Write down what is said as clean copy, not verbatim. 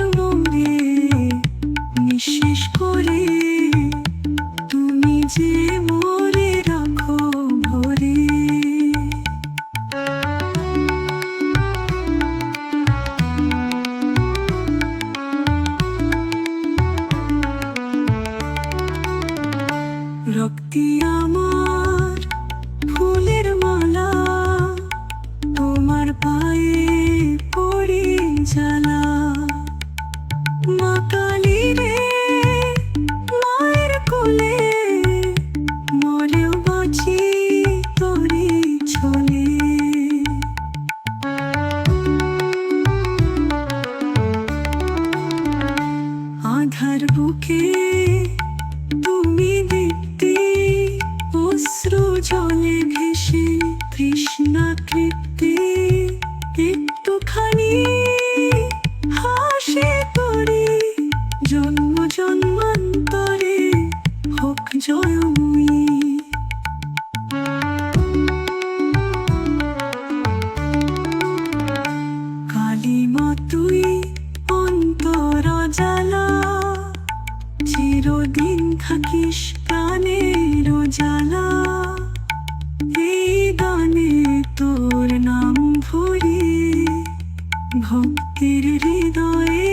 জনমে নিঃশেষ করে তুমি যে মোরে রাখো ভরে। রক্তি আমার ফুলের মালা, তোমার পায়ে পড়ি জ্বালা। মা কালী রে মায়ের কোলে, মরেও বাঁচি তোরি ছলে। আধার বুকে তুমি দীপ্তি, অশ্রু জলে ভেসে তৃষ্ণা তৃপ্তি। একটুখানি হাসি করি, জন্ম জন্মান্তরে হোক জয়ময়ী। কালী মা তুই অন্তর জ্বালা, চিরদিন থাকিস প্রাণের জ্বালা। এই গানে তোর নাম ভরি, ভক্তির হৃদয়ে